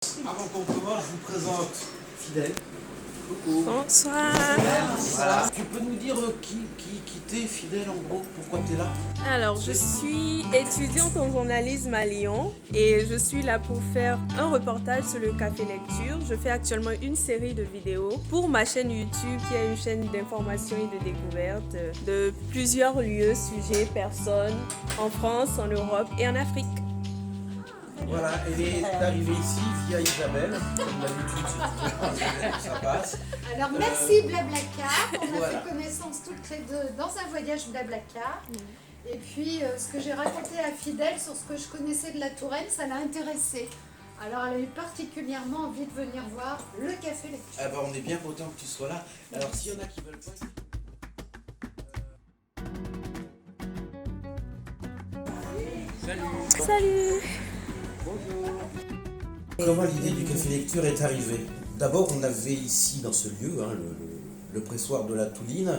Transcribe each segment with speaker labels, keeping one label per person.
Speaker 1: Avant qu'on commence, je vous présente Fidèle. Coucou.
Speaker 2: Bonsoir.
Speaker 1: Voilà. Tu peux nous dire qui t'es, Fidèle, en gros? Pourquoi t'es là?
Speaker 2: Alors, je suis étudiante en journalisme à Lyon et je suis là pour faire un reportage sur le Café Lecture. Je fais actuellement une série de vidéos pour ma chaîne YouTube qui est une chaîne d'information et de découverte de plusieurs lieux, sujets, personnes en France, en Europe et en Afrique.
Speaker 1: Voilà, elle est arrivée ici via Isabelle, comme d'habitude, ça passe.
Speaker 3: Alors merci Blablacar, on a
Speaker 1: Voilà.
Speaker 3: fait connaissance toutes les deux dans un voyage Blablacar. Et puis ce que j'ai raconté à Fidèle sur ce que je connaissais de la Touraine, ça l'a intéressée. Alors elle a eu particulièrement envie de venir voir le Café Lecture.
Speaker 1: Ah bah, on est bien content que tu sois là. Alors s'il y en a qui veulent pas...
Speaker 2: Salut.
Speaker 1: Comment l'idée du Café Lecture est arrivée? D'abord, on avait ici, dans ce lieu, hein, le pressoir de la Touline,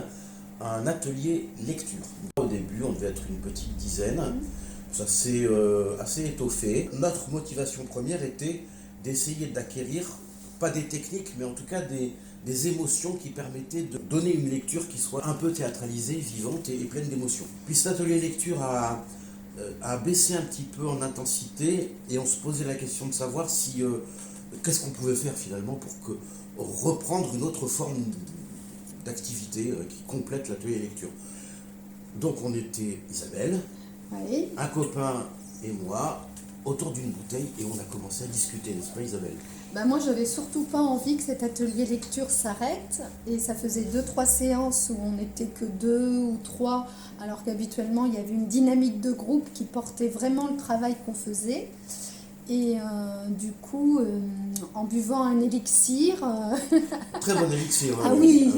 Speaker 1: un atelier lecture. Au début, on devait être une petite dizaine. Ça s'est assez étoffé. Notre motivation première était d'essayer d'acquérir, pas des techniques, mais en tout cas des émotions qui permettaient de donner une lecture qui soit un peu théâtralisée, vivante et pleine d'émotions. Puis cet atelier lecture a baissé un petit peu en intensité et on se posait la question de savoir si qu'est-ce qu'on pouvait faire finalement pour reprendre une autre forme d'activité qui complète l'atelier lecture. Donc on était Isabelle,
Speaker 3: Oui.
Speaker 1: un copain et moi autour d'une bouteille et on a commencé à discuter, n'est-ce pas Isabelle?
Speaker 3: Moi j'avais surtout pas envie que cet atelier lecture s'arrête et ça faisait 2-3 séances où on n'était que 2 ou 3 alors qu'habituellement il y avait une dynamique de groupe qui portait vraiment le travail qu'on faisait. Et du coup, en buvant un élixir...
Speaker 1: Très bon élixir.
Speaker 3: Ah oui.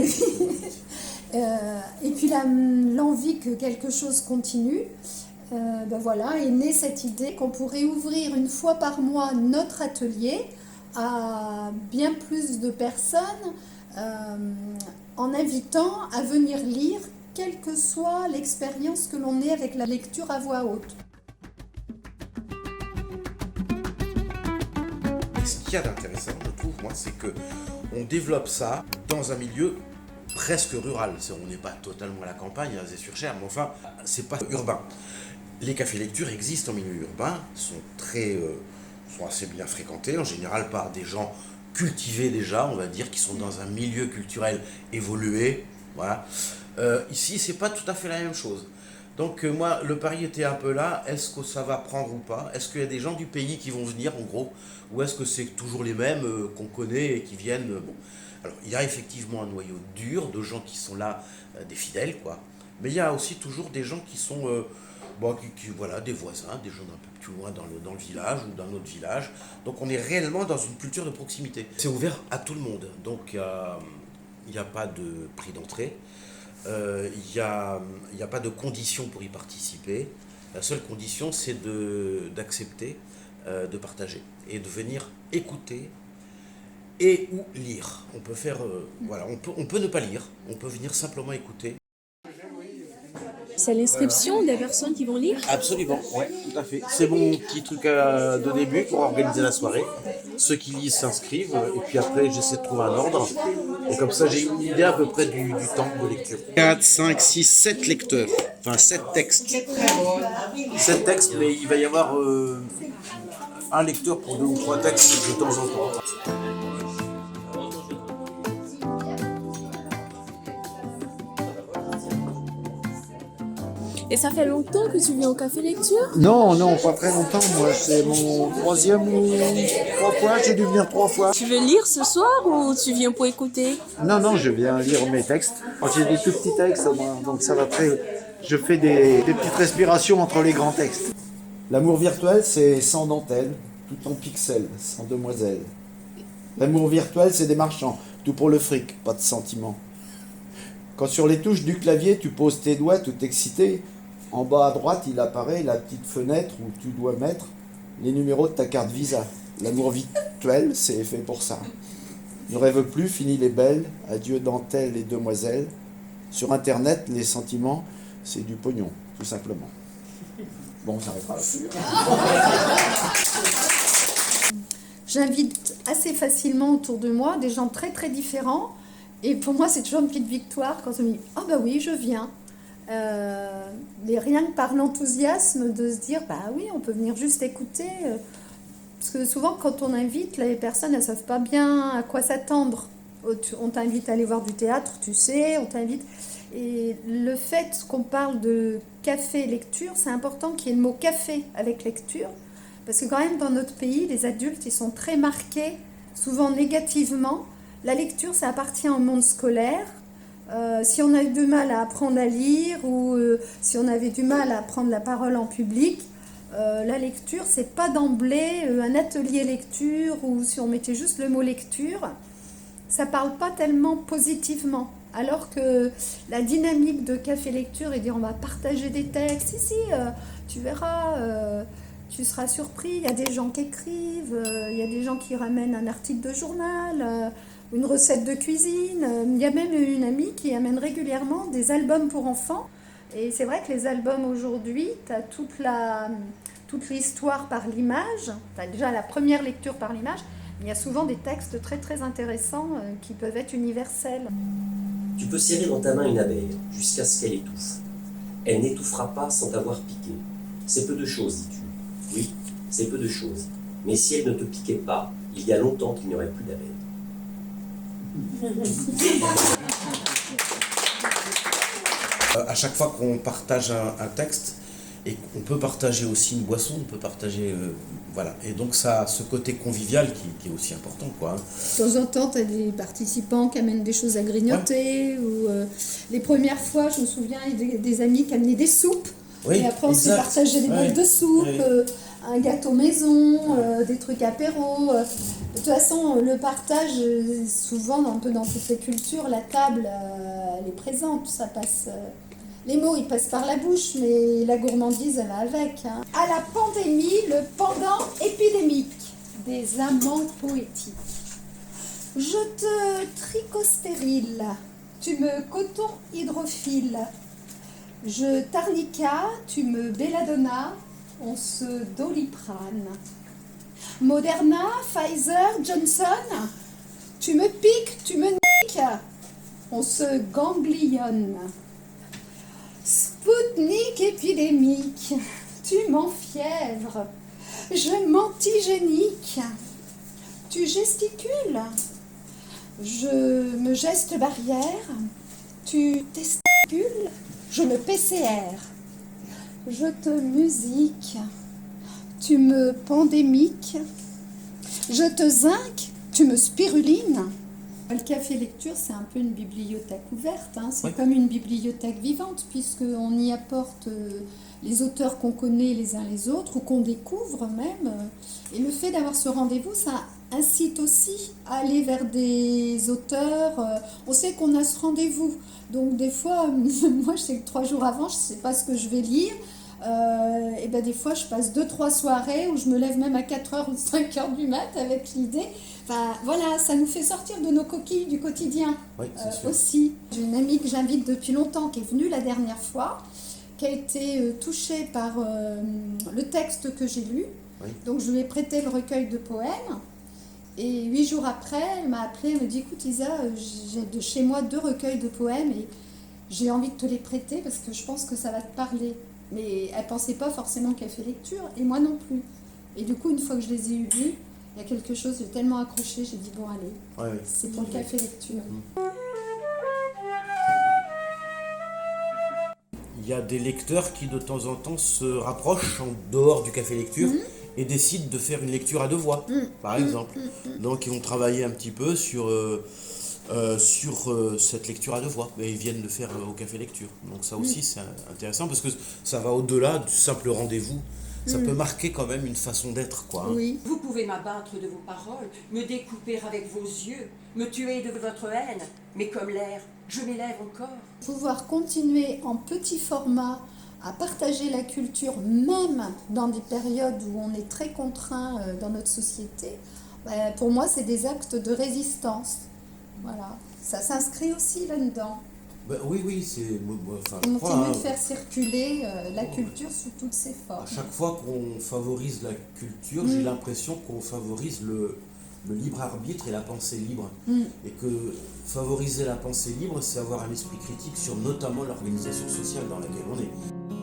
Speaker 3: Et puis l'envie que quelque chose continue, voilà, est née cette idée qu'on pourrait ouvrir une fois par mois notre atelier à bien plus de personnes en invitant à venir lire, quelle que soit l'expérience que l'on ait avec la lecture à voix haute.
Speaker 1: Ce qu'il y a d'intéressant, je trouve, moi, c'est que on développe ça dans un milieu presque rural. On n'est pas totalement à la campagne, à Azé-sur-Cher, mais enfin, c'est pas urbain. Les cafés lecture existent en milieu urbain, sont assez bien fréquentés, en général par des gens cultivés déjà, on va dire, qui sont dans un milieu culturel évolué. Voilà. Ici, c'est pas tout à fait la même chose. Donc moi, le pari était un peu là, est-ce que ça va prendre ou pas? Est-ce qu'il y a des gens du pays qui vont venir en gros? Ou est-ce que c'est toujours les mêmes qu'on connaît et qui viennent bon. Alors il y a effectivement un noyau dur de gens qui sont là, des fidèles quoi. Mais il y a aussi toujours des gens qui sont, voilà, des voisins, des gens d'un peu plus loin dans le village ou dans notre village. Donc on est réellement dans une culture de proximité. C'est ouvert à tout le monde, donc il n'y a pas de prix d'entrée. Il n'y a pas de condition pour y participer. La seule condition, c'est d'accepter de partager et de venir écouter et ou lire. On peut faire, voilà, on peut ne pas lire, on peut venir simplement écouter.
Speaker 2: C'est l'inscription des personnes qui vont lire?
Speaker 1: Absolument, ouais, tout à fait. C'est mon petit truc de début pour organiser la soirée. Ceux qui lisent s'inscrivent et puis après j'essaie de trouver un ordre. Et comme ça j'ai une idée à peu près du temps de lecture. 4, 5, 6, 7 lecteurs. Enfin 7 textes. 7 textes, mais il va y avoir un lecteur pour 2 ou 3 textes de temps en temps.
Speaker 2: Et ça fait longtemps que tu viens au Café Lecture?
Speaker 4: Non, non, pas très longtemps. Moi, c'est mon 3e ou 3 fois. J'ai dû venir 3 fois.
Speaker 2: Tu veux lire ce soir ou tu viens pour écouter?
Speaker 4: Non, non, je viens lire mes textes. J'ai des tout petits textes, moi, donc ça va très. Je fais des petites respirations entre les grands textes. L'amour virtuel, c'est sans dentelle, tout en pixels, sans demoiselle. L'amour virtuel, c'est des marchands, tout pour le fric, pas de sentiment. Quand sur les touches du clavier, tu poses tes doigts tout excité, en bas à droite, il apparaît la petite fenêtre où tu dois mettre les numéros de ta carte Visa. L'amour virtuel, c'est fait pour ça. Ne rêve plus, fini les belles, adieu dentelle et demoiselles. Sur Internet, les sentiments, c'est du pognon, tout simplement. Bon, ça n'arrêtera là.
Speaker 3: j'invite assez facilement autour de moi des gens très très différents. Et pour moi, c'est toujours une petite victoire quand on me dit « Ah bah oui, je viens ». Mais rien que par l'enthousiasme de se dire « Bah oui, on peut venir juste écouter ». Parce que souvent, quand on invite, les personnes ne savent pas bien à quoi s'attendre. On t'invite à aller voir du théâtre, tu sais, on t'invite... Et le fait qu'on parle de café-lecture, c'est important qu'il y ait le mot « café » avec lecture. Parce que quand même, dans notre pays, les adultes, ils sont très marqués, souvent négativement. La lecture, ça appartient au monde scolaire. Si on a eu du mal à apprendre à lire ou si on avait du mal à prendre la parole en public, la lecture, c'est pas d'emblée un atelier lecture ou si on mettait juste le mot lecture, ça parle pas tellement positivement. Alors que la dynamique de café lecture est de dire on va partager des textes, tu verras, tu seras surpris, il y a des gens qui écrivent, il y a des gens qui ramènent un article de journal, une recette de cuisine, il y a même une amie qui amène régulièrement des albums pour enfants. Et c'est vrai que les albums aujourd'hui, tu as toute l'histoire par l'image, tu as déjà la première lecture par l'image, mais il y a souvent des textes très très intéressants qui peuvent être universels.
Speaker 5: Tu peux serrer dans ta main une abeille jusqu'à ce qu'elle étouffe. Elle n'étouffera pas sans t'avoir piqué. C'est peu de choses, dis-tu. Oui, c'est peu de choses. Mais si elle ne te piquait pas, il y a longtemps qu'il n'y aurait plus d'abeilles.
Speaker 1: À chaque fois qu'on partage un texte, et on peut partager aussi une boisson, on peut partager... voilà. Et donc ça a ce côté convivial qui est aussi important, quoi.
Speaker 3: De temps en temps, tu as des participants qui amènent des choses à grignoter. Ou, les premières fois, je me souviens, il y a des amis qui amenaient des soupes.
Speaker 1: Oui,
Speaker 3: et après, on s'est partagé des bols de soupe, un gâteau maison, des trucs apéro. De toute façon, le partage, souvent, un peu dans toutes les cultures, la table, elle est présente. Ça passe... les mots, ils passent par la bouche, mais la gourmandise, elle va avec. Hein. À la pandémie, le pendant épidémique des amants poétiques. Je te tricostérile, tu me coton hydrophile. Je t'arnica, tu me belladonna, on se doliprane. Moderna, Pfizer, Johnson, tu me piques, tu me niques, on se ganglionne. Spoutnik épidémique, tu m'enfièvres, je m'antigénique, tu gesticules, je me geste barrière, tu testicules, je me PCR, je te musique, tu me pandémiques, je te zinc, tu me spirulines. Le café lecture, c'est un peu une bibliothèque ouverte, hein. C'est comme une bibliothèque vivante, puisqu'on y apporte les auteurs qu'on connaît les uns les autres, ou qu'on découvre même. Et le fait d'avoir ce rendez-vous, ça incite aussi à aller vers des auteurs. On sait qu'on a ce rendez-vous, donc des fois, moi je sais que 3 jours avant, je ne sais pas ce que je vais lire. Et ben des fois, je passe 2-3 soirées où je me lève même à 4h ou 5h du mat avec l'idée. Enfin, voilà, ça nous fait sortir de nos coquilles du quotidien aussi. J'ai une amie que j'invite depuis longtemps qui est venue la dernière fois, qui a été touchée par le texte que j'ai lu. Oui. Donc je lui ai prêté le recueil de poèmes. Et 8 jours après, elle m'a appelée, elle me dit « Écoute Isa, j'ai de chez moi 2 recueils de poèmes et j'ai envie de te les prêter parce que je pense que ça va te parler. » Mais elle ne pensait pas forcément qu'elle fait lecture, et moi non plus. Et du coup, une fois que je les ai lus, il y a quelque chose de tellement accroché, j'ai dit bon allez, c'est pour le café lecture.
Speaker 1: Il y a des lecteurs qui de temps en temps se rapprochent en dehors du café lecture et décident de faire une lecture à 2 voix, par exemple. Donc ils vont travailler un petit peu sur cette lecture à 2 voix, et ils viennent le faire au café lecture. Donc ça aussi c'est intéressant parce que ça va au-delà du simple rendez-vous. Ça peut marquer quand même une façon d'être, quoi.
Speaker 6: Oui. Vous pouvez m'abattre de vos paroles, me découper avec vos yeux, me tuer de votre haine, mais comme l'air, je m'élève encore.
Speaker 3: Pouvoir continuer en petit format à partager la culture, même dans des périodes où on est très contraint dans notre société, pour moi, c'est des actes de résistance. Voilà, ça s'inscrit aussi là-dedans.
Speaker 1: Bah, oui, c'est. Enfin, je
Speaker 3: On
Speaker 1: crois,
Speaker 3: continue
Speaker 1: hein,
Speaker 3: de faire circuler la culture sous toutes ses
Speaker 1: à
Speaker 3: formes.
Speaker 1: chaque fois qu'on favorise la culture, j'ai l'impression qu'on favorise le libre arbitre et la pensée libre. Et que favoriser la pensée libre, c'est avoir un esprit critique sur notamment l'organisation sociale dans laquelle on est.